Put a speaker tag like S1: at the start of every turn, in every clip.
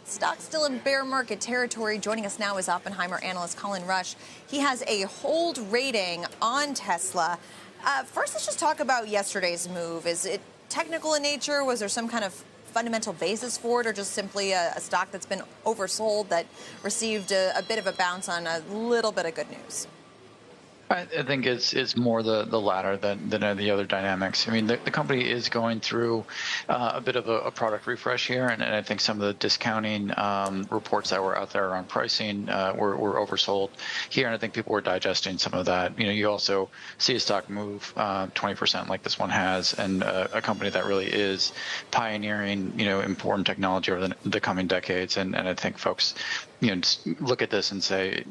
S1: Stock still in bear market territory. Joining us now is Oppenheimer analyst Colin Rush. He has a hold rating on Tesla. First, let's just talk about yesterday's move. Is it technical in nature? Was there some kind of fundamental basis for it, or just simply a stock that's been oversold that received a bit of a bounce on a little bit of good news?
S2: I think it's more the latter than the other dynamics. I mean, the company is going through a bit of a product refresh here, and I think some of the discounting reports that were out there around pricing were oversold here, and I think people were digesting some of that. You also see a stock move 20% like this one has, and a company that really is pioneering important technology over the coming decades, and I think folks just look at this and say,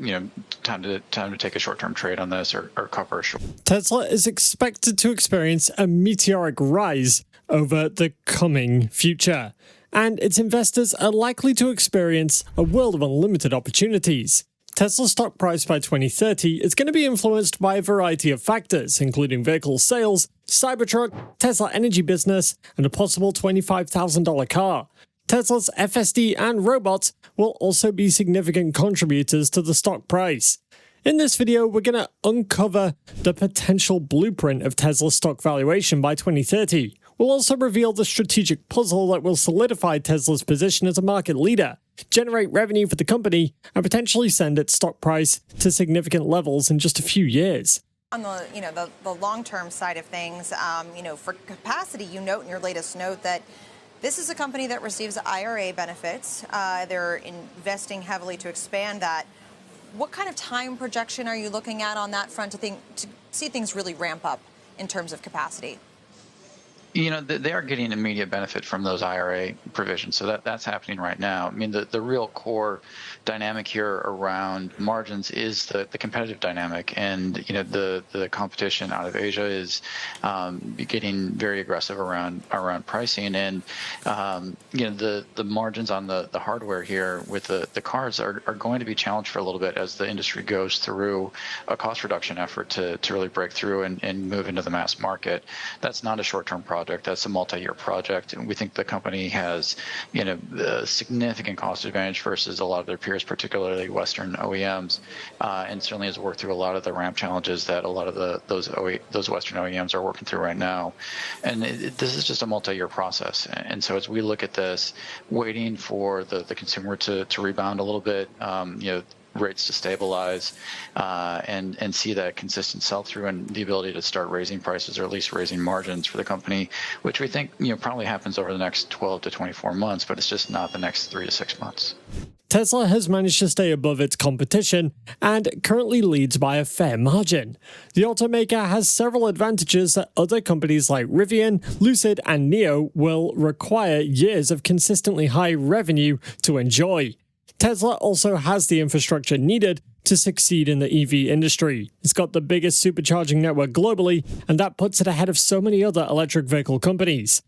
S2: time to take a short-term trade on this or cover a short.
S3: Tesla is expected to experience a meteoric rise over the coming future, and its investors are likely to experience a world of unlimited opportunities. Tesla's stock price by 2030 is going to be influenced by a variety of factors, including vehicle sales, Cybertruck, Tesla energy business, and a possible $25,000 car. Tesla's FSD and Robot will also be significant contributors to the stock price. In this video, we're going to uncover the potential blueprint of Tesla's stock valuation by 2030. We'll also reveal the strategic puzzle that will solidify Tesla's position as a market leader, generate revenue for the company, and potentially send its stock price to significant levels in just a few years.
S1: On the long-term side of things, for capacity, you note in your latest note that this is a company that receives IRA benefits. They're investing heavily to expand that. What kind of time projection are you looking at on that front to see things really ramp up in terms of capacity?
S2: They are getting immediate benefit from those IRA provisions, so that's happening right now. I mean, the real core dynamic here around margins is the competitive dynamic, and the competition out of Asia is getting very aggressive around pricing, and the margins on the hardware here with the cars are going to be challenged for a little bit as the industry goes through a cost reduction effort to really break through and move into the mass market. That's not a short-term project. That's a multi-year project, and we think the company has, a significant cost advantage versus a lot of their peers, particularly Western OEMs, and certainly has worked through a lot of the ramp challenges that a lot of those Western OEMs are working through right now. And this is just a multi-year process, and so as we look at this, waiting for the consumer to rebound a little bit, rates to stabilize, and see that consistent sell-through and the ability to start raising prices or at least raising margins for the company, which we think probably happens over the next 12 to 24 months, but it's just not the next 3 to 6 months.
S3: Tesla has managed to stay above its competition and currently leads by a fair margin. The automaker has several advantages that other companies like Rivian, Lucid, and NIO will require years of consistently high revenue to enjoy. Tesla also has the infrastructure needed to succeed in the EV industry. It's got the biggest supercharging network globally, and that puts it ahead of so many other electric vehicle companies.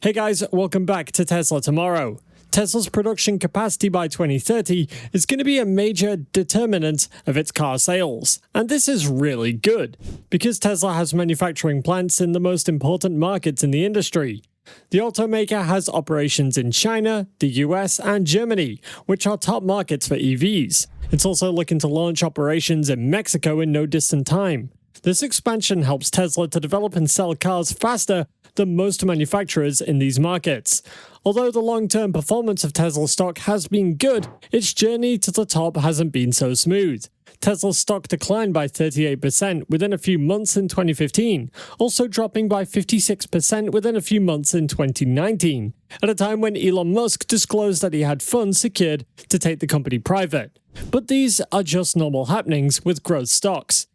S3: Hey guys, welcome back to Tesla Tomorrow. Tesla's production capacity by 2030 is going to be a major determinant of its car sales. And this is really good, because Tesla has manufacturing plants in the most important markets in the industry. The automaker has operations in China, the US, and Germany, which are top markets for EVs. It's also looking to launch operations in Mexico in no distant time. This expansion helps Tesla to develop and sell cars faster than most manufacturers in these markets. Although the long-term performance of Tesla stock has been good, its journey to the top hasn't been so smooth. Tesla's stock declined by 38% within a few months in 2015, also dropping by 56% within a few months in 2019, at a time when Elon Musk disclosed that he had funds secured to take the company private. But these are just normal happenings with growth stocks.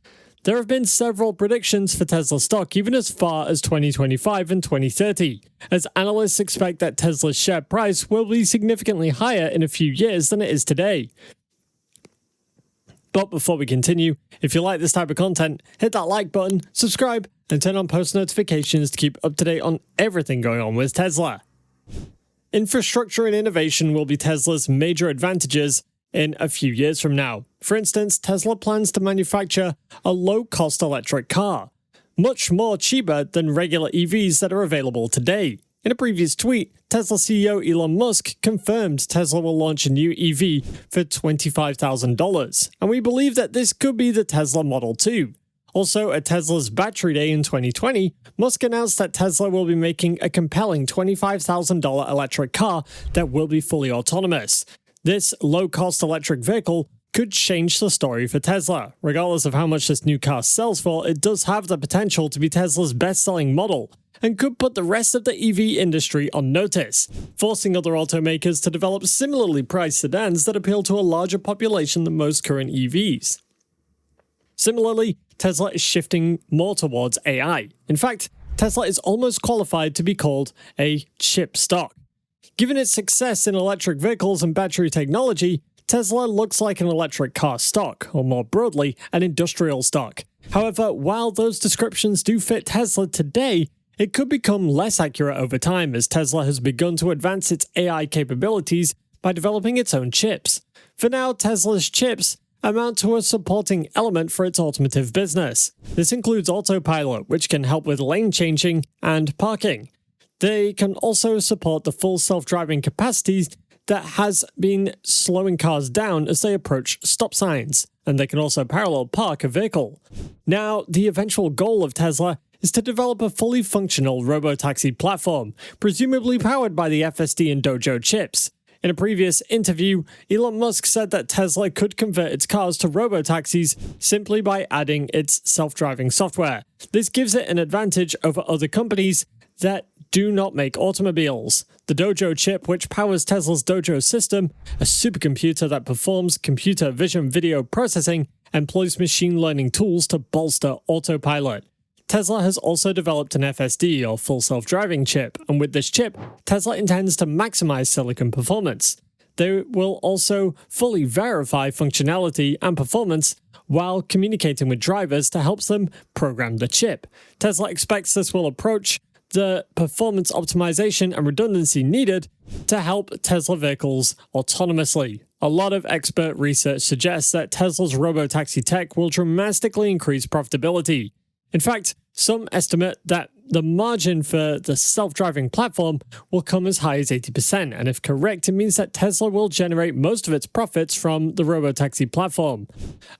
S3: There have been several predictions for Tesla stock even as far as 2025 and 2030, as analysts expect that Tesla's share price will be significantly higher in a few years than it is today. But before we continue, if you like this type of content, hit that like button, subscribe, and turn on post notifications to keep up to date on everything going on with Tesla. Infrastructure and innovation will be Tesla's major advantages in a few years from now. For instance, Tesla plans to manufacture a low-cost electric car, much more cheaper than regular EVs that are available today. In a previous tweet, Tesla CEO Elon Musk confirmed Tesla will launch a new EV for $25,000, and we believe that this could be the Tesla Model 2. Also, at Tesla's Battery Day in 2020, Musk announced that Tesla will be making a compelling $25,000 electric car that will be fully autonomous. This low-cost electric vehicle could change the story for Tesla. Regardless of how much this new car sells for, it does have the potential to be Tesla's best-selling model, and could put the rest of the EV industry on notice, forcing other automakers to develop similarly priced sedans that appeal to a larger population than most current EVs. Similarly, Tesla is shifting more towards AI. In fact, Tesla is almost qualified to be called a chip stock. Given its success in electric vehicles and battery technology, Tesla looks like an electric car stock, or more broadly, an industrial stock. However, while those descriptions do fit Tesla today, it could become less accurate over time as Tesla has begun to advance its AI capabilities by developing its own chips. For now, Tesla's chips amount to a supporting element for its automotive business. This includes autopilot, which can help with lane changing and parking. They can also support the full self-driving capacities that has been slowing cars down as they approach stop signs, and they can also parallel park a vehicle. Now, the eventual goal of Tesla is to develop a fully functional robotaxi platform, presumably powered by the FSD and Dojo chips. In a previous interview, Elon Musk said that Tesla could convert its cars to robotaxis simply by adding its self-driving software. This gives it an advantage over other companies that do not make automobiles. The Dojo chip, which powers Tesla's Dojo system, a supercomputer that performs computer vision video processing, employs machine learning tools to bolster autopilot. Tesla has also developed an FSD, or full self-driving chip, and with this chip, Tesla intends to maximize silicon performance. They will also fully verify functionality and performance while communicating with drivers to help them program the chip. Tesla expects this will approach the performance optimization and redundancy needed to help Tesla vehicles autonomously. A lot of expert research suggests that Tesla's robotaxi tech will dramatically increase profitability. In fact, some estimate that the margin for the self-driving platform will come as high as 80%, and if correct, it means that Tesla will generate most of its profits from the robotaxi platform.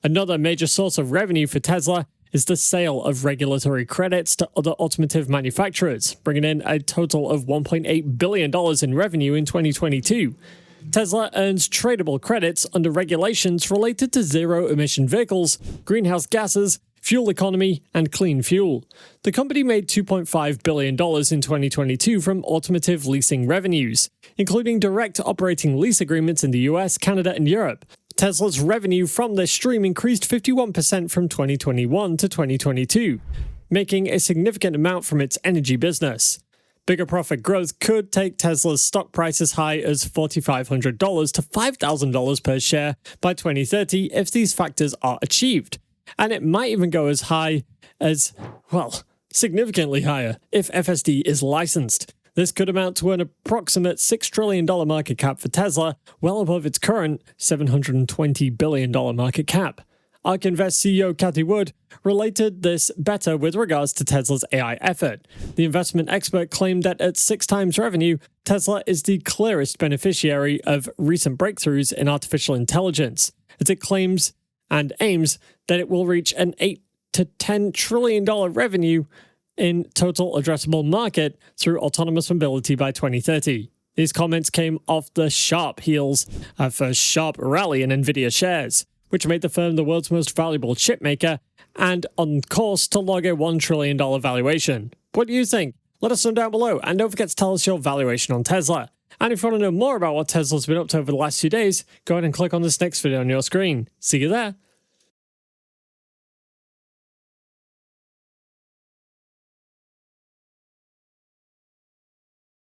S3: Another major source of revenue for Tesla is the sale of regulatory credits to other automotive manufacturers, bringing in a total of $1.8 billion in revenue in 2022. Tesla earns tradable credits under regulations related to zero-emission vehicles, greenhouse gases, fuel economy, and clean fuel. The company made $2.5 billion in 2022 from automotive leasing revenues, including direct operating lease agreements in the US, Canada, and Europe. Tesla's revenue from this stream increased 51% from 2021 to 2022, making a significant amount from its energy business. Bigger profit growth could take Tesla's stock price as high as $4,500 to $5,000 per share by 2030 if these factors are achieved. And it might even go as high as, well, significantly higher if FSD is licensed. This could amount to an approximate $6 trillion market cap for Tesla, well above its current $720 billion market cap. ARK Invest CEO Cathie Wood related this better with regards to Tesla's AI effort. The investment expert claimed that at 6 times revenue, Tesla is the clearest beneficiary of recent breakthroughs in artificial intelligence, as it claims and aims that it will reach an $8 to $10 trillion revenue in total addressable market through autonomous mobility by 2030. These comments came off the sharp heels of a sharp rally in Nvidia shares, which made the firm the world's most valuable chip maker and on course to log a $1 trillion valuation. What do you think? Let us know down below, and don't forget to tell us your valuation on Tesla. And if you want to know more about what Tesla's been up to over the last few days, go ahead and click on this next video on your screen. See you there.